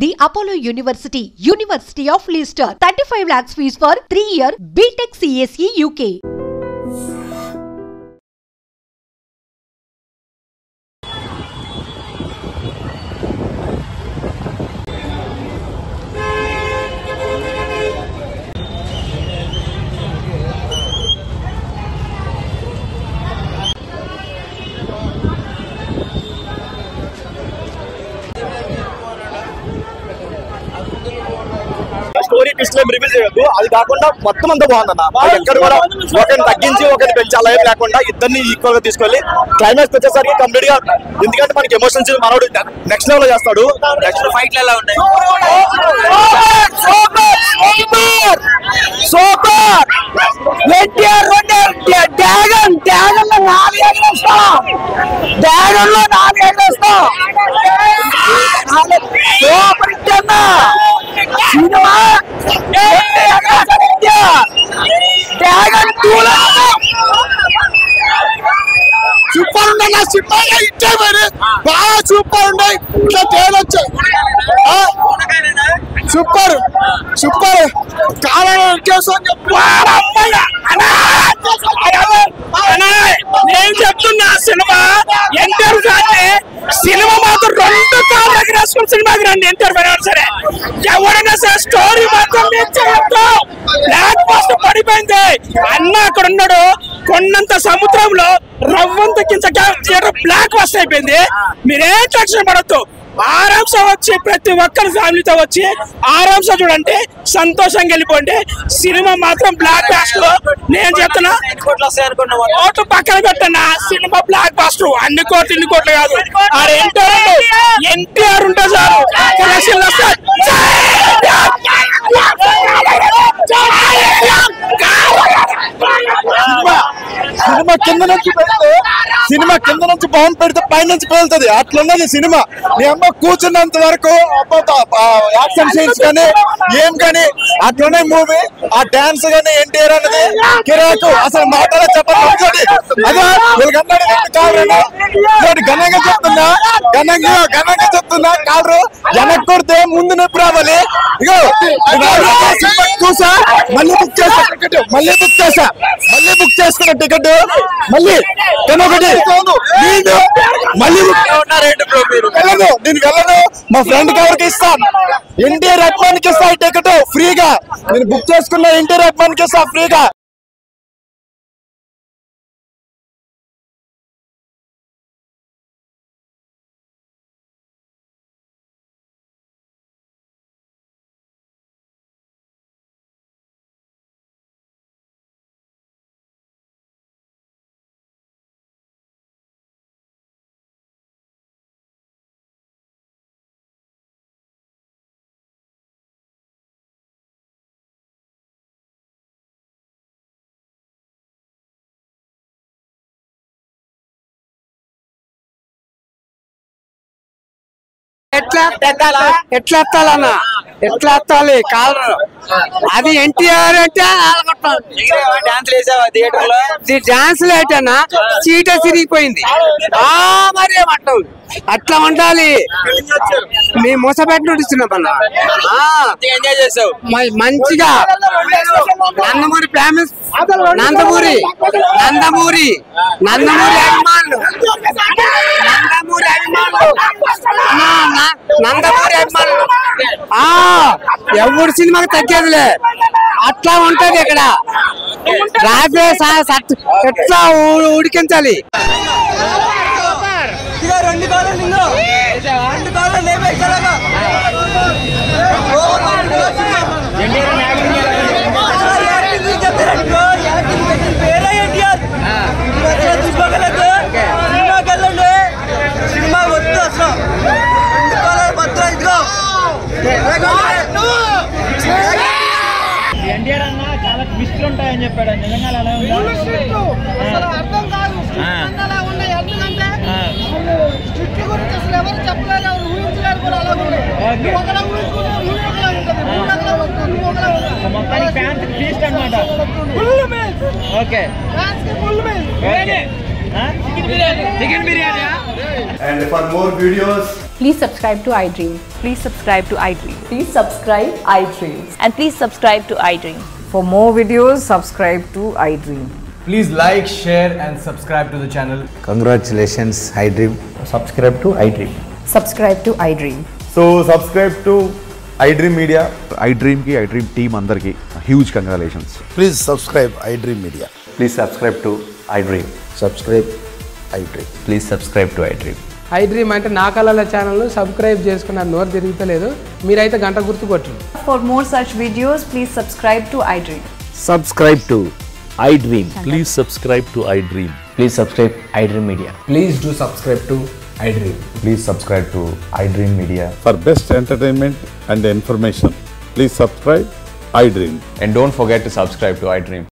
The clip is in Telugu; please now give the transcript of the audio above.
The Apollo University, University of Leicester, 35 lakhs fees for 3-year BTech CSE UK. Story twist reveal చేయొద్దు. అది కాకుండా మొత్తం అంతా బాగుందన్న. ఎక్కడ కూడా ఒకరిని తగ్గించి ఒకరిని పెంచాలి లేకుండా ఇద్దరిని ఈక్వల్ గా తీసుకెళ్ళి క్లైమాక్స్ వచ్చేసరికి కంప్లీట్ గా, ఎందుకంటే మనకి ఎమోషన్స్ మనోడు నెక్స్ట్ లెవెల్ చేస్తాడు. నెక్స్ట్ ఫైట్లు ఎలా ఉన్నాయి? సూపర్ ఉన్నాయి. ఇచ్చే మరి బాగా సూపర్ ఉన్నాయి. ఇట్లా తేలొచ్చు. సూపర్ సూపర్ నేను చెప్తున్నా. సినిమా ఎన్టీఆర్ గారిని సినిమా మాత్రం 2 కాళ్ళ దగ్గర వేసుకుని సినిమాకి రండి. ఎన్టీఆర్ పోయినా సరే ఎవరైనా సరే స్టోరీ మాత్రం బ్లాక్ బస్టర్ పడిపోయింది అన్న. అక్కడ ఉన్నాడు కొన్నంత సముద్రంలో రవ్వంత కింద బ్లాక్ బస్టర్ అయిపోయింది. మీరేం టెన్షన్ పడద్దు. ఆరాంసా వచ్చి ప్రతి ఒక్కరి ఫ్యామిలీతో వచ్చి ఆరాంసా చూడండి, సంతోషంగా వెళ్ళిపోండి. సినిమా మాత్రం బ్లాక్ బాస్టర్. నేను చెప్తున్నా, కోట్లు పక్కన పెట్టన్నా, సినిమా బ్లాక్ బాస్టర్. అన్ని కోట్లు ఇన్ని కోట్లు కాదు. ఎన్టీఆర్ ఉంటే చాలు కలెక్షన్ వస్తాయి. సినిమా కింద నుంచి బాంబు పెడితే పై నుంచి పేలుతుంది. అట్లున్నది సినిమా. నీ అమ్మ కూర్చున్నంత వరకు యాక్షన్ సీన్స్ కానీ ఏం కానీ అట్లున్నాయి మూవీ. ఆ డాన్స్ కానీ ఎన్టీఆర్ అన్నది కిరాకు. అసలు మాటలో చెప్పండి. అదే ఘనంగా చెప్తున్నా కాదు. వెనక్కి కొడితే ముందు నొప్పి రావాలి. ఇగో చూసా, మళ్ళీ బుక్ చేసుకున్న టికెట్ మళ్ళీ నేను వెళ్ళను. మా ఫ్రెండ్ ఎవరికి ఇస్తాను, ఎన్టీఆర్ అభిమానికి ఇస్తా టికెట్ ఫ్రీగా. నేను బుక్ చేసుకున్న ఎన్టీఆర్ అభిమానికి ఇస్తా ఫ్రీగా. ఎట్లా ఎత్తాలన్నా, ఎట్లా ఎత్తాలి కాలరు. అది ఎన్టీఆర్ అంటే డాన్సులు ఏంటన్నా సీటే సిరిగిపోయింది. మరి ఏమంటావు, అట్లా ఉండాలి. మీ మూసపేట నుండి ఇస్తున్నామన్నా మంచిగా. నందమూరి ఫేమస్, నందమూరి అభిమానులు, నందమూరి అభిమానులు. ఎవరి సినిమాకి తగ్గేదిలే. అట్లా ఉంటది ఇక్కడ. రాజే ఎట్లా ఉడికించాలి. సినిమా వద్దు అసలు. ఎన్టీఆర్ అన్న చాలా ట్విస్ట్లు ఉంటాయని చెప్పాడు. నిజంగా అలా అర్థం కాదు. ఎవరు చెప్పలేదు, ఊహించలేదు కూడా. అలా మొత్తానికి ఫ్యాన్స్ ఫీస్ట్ అనమాట. Okay, chicken biryani. And for more videos Please subscribe to iDream. Please subscribe to iDream. Please subscribe iDream. And please subscribe to iDream. For more videos, subscribe to iDream. Please like, share and subscribe to the channel. Congratulations, iDream. Subscribe to iDream. Subscribe to iDream. So subscribe to iDream Media. iDream ki iDream team అందరికి huge congratulations. Please subscribe iDream Media. Please subscribe to iDream. Subscribe iDream. Please subscribe to iDream. iDream అంటే నా కళల ఛానల్ సబ్స్క్రైబ్ చేసుకున్న నోరు తిరుగుతలేదు మీరైతే గంట గుర్తు కొట్టండి. For more such videos, please subscribe to iDream. Subscribe to iDream. Please subscribe to iDream. Please subscribe iDream Media. Please do subscribe to iDream. Please subscribe to iDream Media. For best entertainment and information, please subscribe iDream. And don't forget to subscribe to iDream.